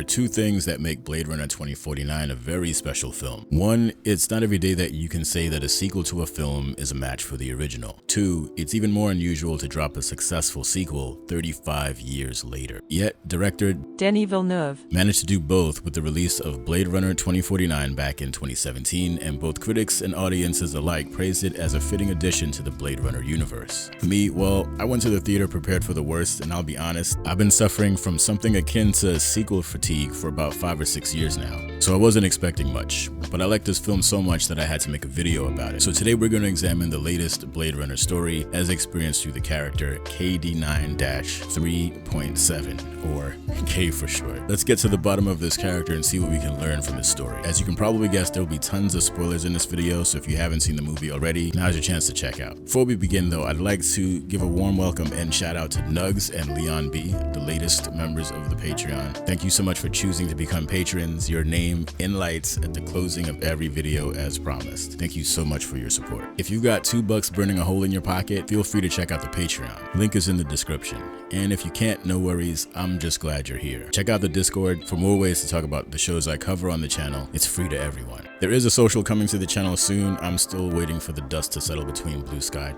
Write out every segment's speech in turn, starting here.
two things that make Blade Runner 2049 a very special film. One, it's not every day that you can say that a sequel to a film is a match for the original. Two, it's even more unusual to drop a successful sequel 35 years later. Yet, director Denis Villeneuve managed to do both with the release of Blade Runner 2049 back in 2017, and both critics and audiences alike praised it as a fitting addition to the Blade Runner universe. Me, well, I went to the theater prepared for the worst, and I'll be honest, I've been suffering from something akin to sequel fatigue for about 5 or 6 years now, so I wasn't expecting much. But I like this film so much that I had to make a video about it. So today we're going to examine the latest Blade Runner story as experienced through the character KD9-3.7, or K for short. Let's get to the bottom of this character and see what we can learn from his story. As you can probably guess, there will be tons of spoilers in this video, so if you haven't seen the movie already, now's your chance to check out. Before we begin though, I'd like to give a warm welcome and shout out to Nugs and Leon B, the latest members of the Patreon. Thank you so much for choosing to become patrons. Your name in lights at the closing of every video as promised. Thank you so much for your support. If you've got $2 burning a hole in your pocket, feel free to check out the Patreon. Link is in the description. And if you can't, no worries, I'm just glad you're here. Check out the Discord for more ways to talk about the shows I cover on the channel. It's free to everyone. There is a social coming to the channel soon. I'm still waiting for the dust to settle between Blue Sky,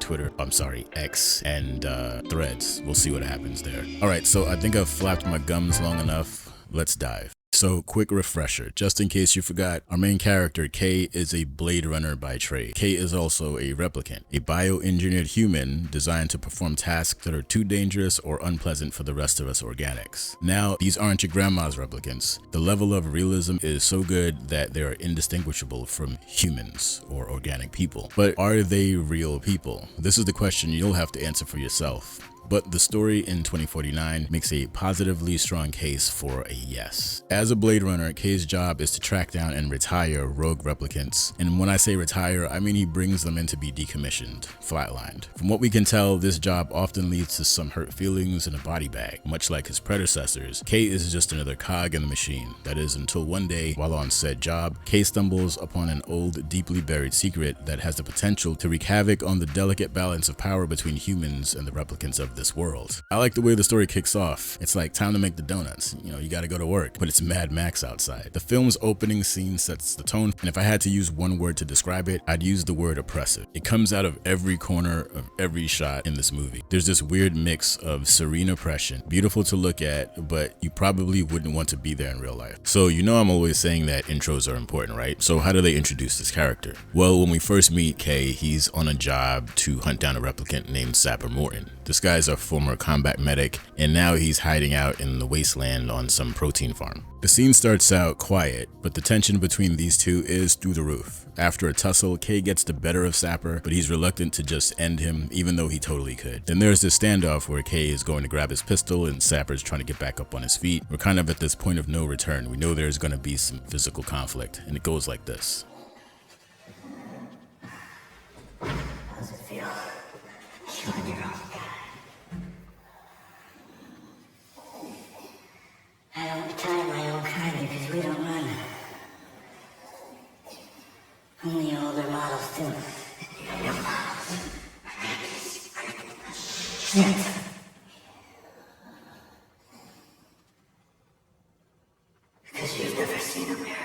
X, and Threads. We'll see what happens there. Alright, so I think I've flapped my gums long enough. Let's dive. So, quick refresher, just in case you forgot, our main character, K, is a Blade Runner by trade. K is also a replicant, a bioengineered human designed to perform tasks that are too dangerous or unpleasant for the rest of us organics. Now, these aren't your grandma's replicants. The level of realism is so good that they are indistinguishable from humans or organic people. But are they real people? This is the question you'll have to answer for yourself. But the story in 2049 makes a positively strong case for a yes. As a Blade Runner, K's job is to track down and retire rogue replicants. And when I say retire, I mean he brings them in to be decommissioned, flatlined. From what we can tell, this job often leads to some hurt feelings in a body bag. Much like his predecessors, K is just another cog in the machine. That is, until one day, while on said job, K stumbles upon an old, deeply buried secret that has the potential to wreak havoc on the delicate balance of power between humans and the replicants of this world. I like the way the story kicks off. It's like time to make the donuts. You know, you gotta go to work, but it's Mad Max outside. The film's opening scene sets the tone, and if I had to use one word to describe it, I'd use the word oppressive. It comes out of every corner of every shot in this movie. There's this weird mix of serene oppression, beautiful to look at, but you probably wouldn't want to be there in real life. So you know I'm always saying that intros are important, right? So how do they introduce this character? Well, when we first meet K, he's on a job to hunt down a replicant named Sapper Morton. This guy's a former combat medic, and now he's hiding out in the wasteland on some protein farm. The scene starts out quiet, but the tension between these two is through the roof. After a tussle, K gets the better of Sapper, but he's reluctant to just end him, even though he totally could. Then there's this standoff where K is going to grab his pistol and Sapper's trying to get back up on his feet. We're kind of at this point of no return. We know there's going to be some physical conflict, and it goes like this. How's it feel? Killing your own guy. I don't retire my own kind because we don't run. Only older models do. Younger models. Shit. Because you've never seen a miracle.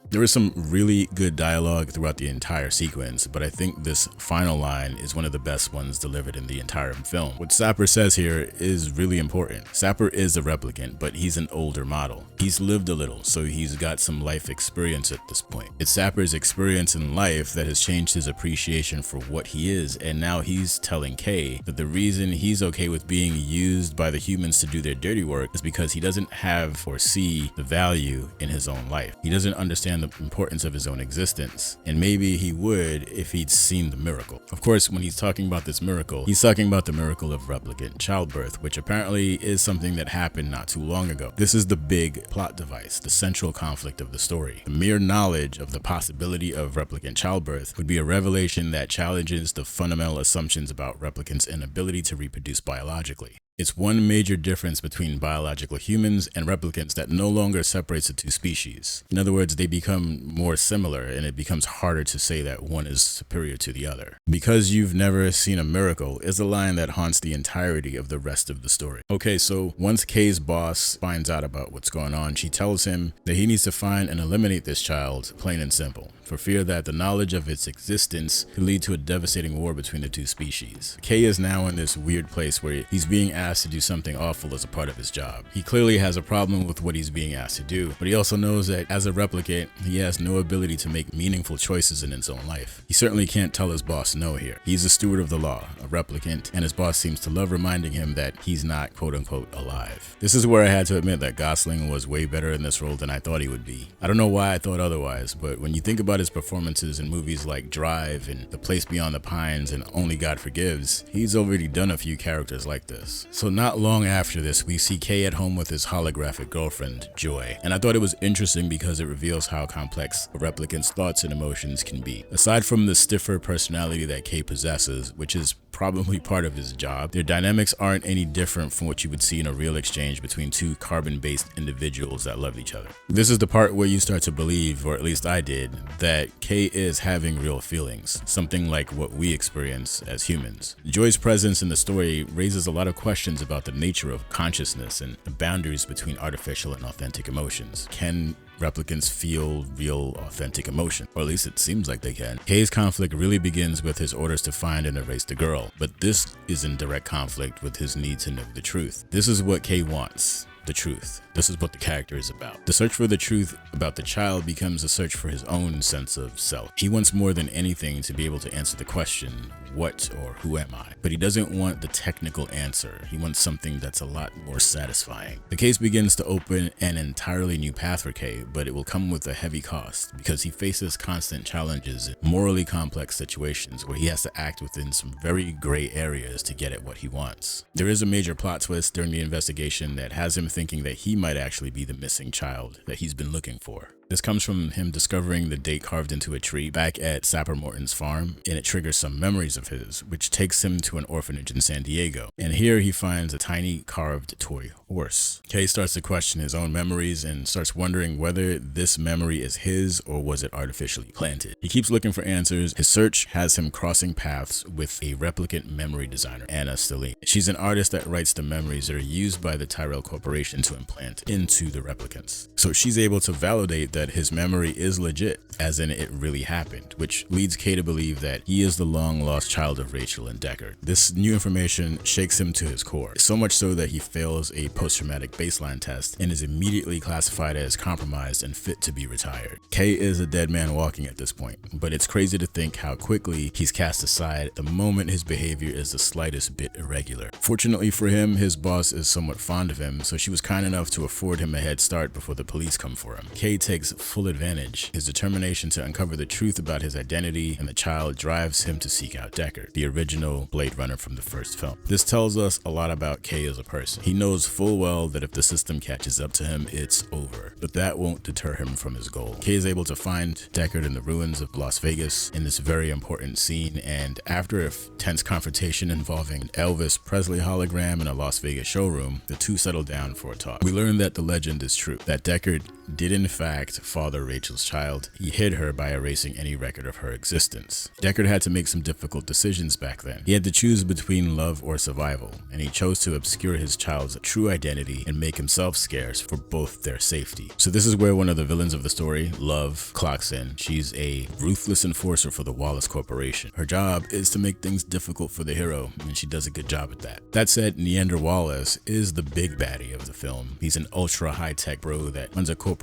There is some really good dialogue throughout the entire sequence, but I think this final line is one of the best ones delivered in the entire film. What Sapper says here is really important. Sapper is a replicant, but he's an older model. He's lived a little, so he's got some life experience at this point. It's Sapper's experience in life that has changed his appreciation for what he is, and now he's telling K that the reason he's okay with being used by the humans to do their dirty work is because he doesn't have or see the value in his own life. He doesn't understand the importance of his own existence, and maybe he would if he'd seen the miracle. Of course, when he's talking about this miracle, he's talking about the miracle of replicant childbirth, which apparently is something that happened not too long ago. This is the big plot device, the central conflict of the story. The mere knowledge of the possibility of replicant childbirth would be a revelation that challenges the fundamental assumptions about replicants' inability to reproduce biologically. It's one major difference between biological humans and replicants that no longer separates the two species. In other words, they become more similar and it becomes harder to say that one is superior to the other. Because you've never seen a miracle is a line that haunts the entirety of the rest of the story. Okay, so once Kay's boss finds out about what's going on, she tells him that he needs to find and eliminate this child, plain and simple, for fear that the knowledge of its existence could lead to a devastating war between the two species. Kay is now in this weird place where he's being asked to do something awful as a part of his job. He clearly has a problem with what he's being asked to do, but he also knows that as a replicant, he has no ability to make meaningful choices in his own life. He certainly can't tell his boss no here. He's a steward of the law, a replicant, and his boss seems to love reminding him that he's not quote-unquote alive. This is where I had to admit that Gosling was way better in this role than I thought he would be. I don't know why I thought otherwise, but when you think about his performances in movies like Drive and The Place Beyond the Pines and Only God Forgives, he's already done a few characters like this. So not long after this, we see Kay at home with his holographic girlfriend, Joy. And I thought it was interesting because it reveals how complex a replicant's thoughts and emotions can be. Aside from the stiffer personality that Kay possesses, which is probably part of his job, their dynamics aren't any different from what you would see in a real exchange between two carbon-based individuals that love each other. This is the part where you start to believe, or at least I did, that Kay is having real feelings, something like what we experience as humans. Joy's presence in the story raises a lot of questions about the nature of consciousness and the boundaries between artificial and authentic emotions. Can replicants feel real, authentic emotion? Or at least it seems like they can. Kay's conflict really begins with his orders to find and erase the girl, but this is in direct conflict with his need to know the truth. This is what Kay wants. The truth. This is what the character is about. The search for the truth about the child becomes a search for his own sense of self. He wants more than anything to be able to answer the question, what or who am I? But he doesn't want the technical answer. He wants something that's a lot more satisfying. The case begins to open an entirely new path for Kay, but it will come with a heavy cost because he faces constant challenges in morally complex situations where he has to act within some very gray areas to get at what he wants. There is a major plot twist during the investigation that has him thinking that he might actually be the missing child that he's been looking for. This comes from him discovering the date carved into a tree back at Sapper Morton's farm, and it triggers some memories of his, which takes him to an orphanage in San Diego. And here he finds a tiny carved toy horse. Kay starts to question his own memories and starts wondering whether this memory is his or was it artificially planted. He keeps looking for answers. His search has him crossing paths with a replicant memory designer, Anna Stelline. She's an artist that writes the memories that are used by the Tyrell Corporation to implant into the replicants. So she's able to validate that his memory is legit, as in it really happened, which leads Kay to believe that he is the long-lost child of Rachel and Deckard. This new information shakes him to his core, so much so that he fails a post-traumatic baseline test and is immediately classified as compromised and fit to be retired. Kay is a dead man walking at this point, but it's crazy to think how quickly he's cast aside the moment his behavior is the slightest bit irregular. Fortunately for him, his boss is somewhat fond of him, so she was kind enough to afford him a head start before the police come for him. Kay takes full advantage. His determination to uncover the truth about his identity and the child drives him to seek out Deckard, the original Blade Runner from the first film. This tells us a lot about Kay as a person. He knows full well that if the system catches up to him, it's over, but that won't deter him from his goal. Kay is able to find Deckard in the ruins of Las Vegas in this very important scene, and after a tense confrontation involving an Elvis Presley hologram in a Las Vegas showroom, the two settle down for a talk. We learn that the legend is true, that Deckard did in fact father Rachel's child. He hid her by erasing any record of her existence. Deckard had to make some difficult decisions back then. He had to choose between love or survival, and he chose to obscure his child's true identity and make himself scarce for both their safety. So this is where one of the villains of the story, Love, clocks in. She's a ruthless enforcer for the Wallace Corporation. Her job is to make things difficult for the hero, and she does a good job at that. That said, Neander Wallace is the big baddie of the film. He's an ultra high-tech bro that runs a corporation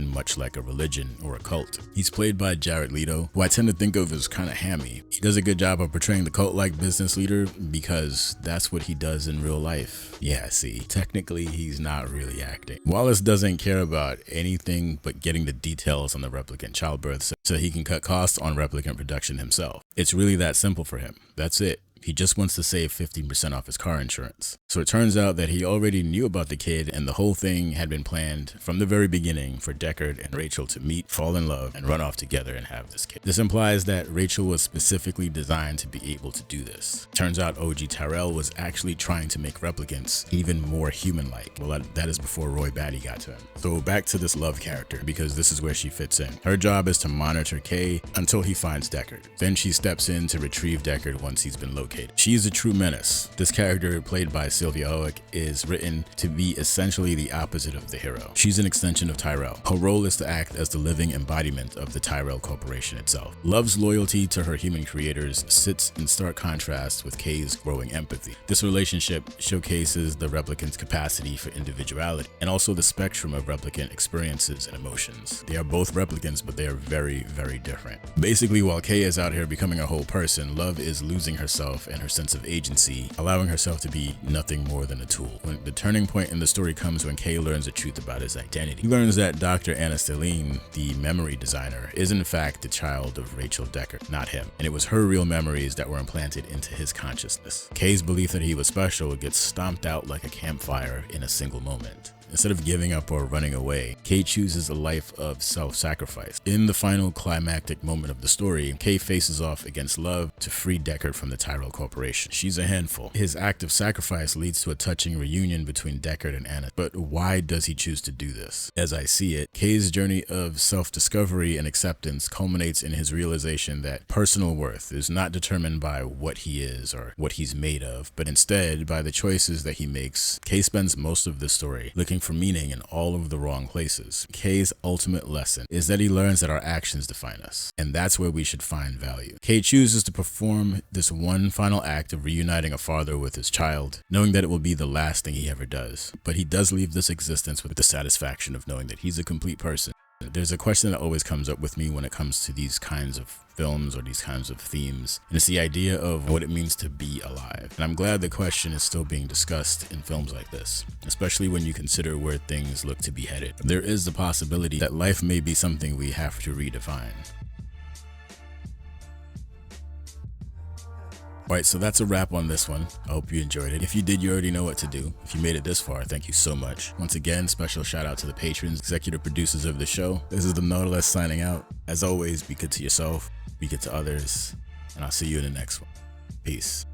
much like a religion or a cult. He's played by Jared Leto, who I tend to think of as kind of hammy. He does a good job of portraying the cult-like business leader because that's what he does in real life. Yeah, see, technically he's not really acting. Wallace doesn't care about anything but getting the details on the replicant childbirth so he can cut costs on replicant production himself. It's really that simple for him. That's it. He just wants to save 15% off his car insurance. So it turns out that he already knew about the kid, and the whole thing had been planned from the very beginning for Deckard and Rachel to meet, fall in love, and run off together and have this kid. This implies that Rachel was specifically designed to be able to do this. Turns out OG Tyrell was actually trying to make replicants even more human-like. Well, that is before Roy Batty got to him. So back to this Love character, because this is where she fits in. Her job is to monitor Kay until he finds Deckard. Then she steps in to retrieve Deckard once he's been located. She's a true menace. This character, played by Sylvia Hoek, is written to be essentially the opposite of the hero. She's an extension of Tyrell. Her role is to act as the living embodiment of the Tyrell Corporation itself. Love's loyalty to her human creators sits in stark contrast with Kay's growing empathy. This relationship showcases the replicant's capacity for individuality and also the spectrum of replicant experiences and emotions. They are both replicants, but they are very, very different. Basically, while Kay is out here becoming a whole person, Love is losing herself and her sense of agency, allowing herself to be nothing more than a tool. When the turning point in the story comes when Kay learns the truth about his identity. He learns that Dr. Anna Stelline, the memory designer, is in fact the child of Rachel Deckard, not him, and it was her real memories that were implanted into his consciousness. Kay's belief that he was special gets stomped out like a campfire in a single moment. Instead of giving up or running away, Kay chooses a life of self-sacrifice. In the final climactic moment of the story, Kay faces off against Love to free Deckard from the Tyrell Corporation. She's a handful. His act of sacrifice leads to a touching reunion between Deckard and Anna. But why does he choose to do this? As I see it, Kay's journey of self-discovery and acceptance culminates in his realization that personal worth is not determined by what he is or what he's made of, but instead by the choices that he makes. Kay spends most of the story looking for meaning in all of the wrong places. Kay's ultimate lesson is that he learns that our actions define us, and that's where we should find value. Kay chooses to perform this one final act of reuniting a father with his child, knowing that it will be the last thing he ever does. But he does leave this existence with the satisfaction of knowing that he's a complete person. There's a question that always comes up with me when it comes to these kinds of films or these kinds of themes, and it's the idea of what it means to be alive. And I'm glad the question is still being discussed in films like this, especially when you consider where things look to be headed. There is the possibility that life may be something we have to redefine. Alright, so that's a wrap on this one. I hope you enjoyed it. If you did, you already know what to do. If you made it this far, thank you so much. Once again, special shout out to the patrons, executive producers of the show. This is the Nautilus signing out. As always, be good to yourself, be good to others, and I'll see you in the next one. Peace.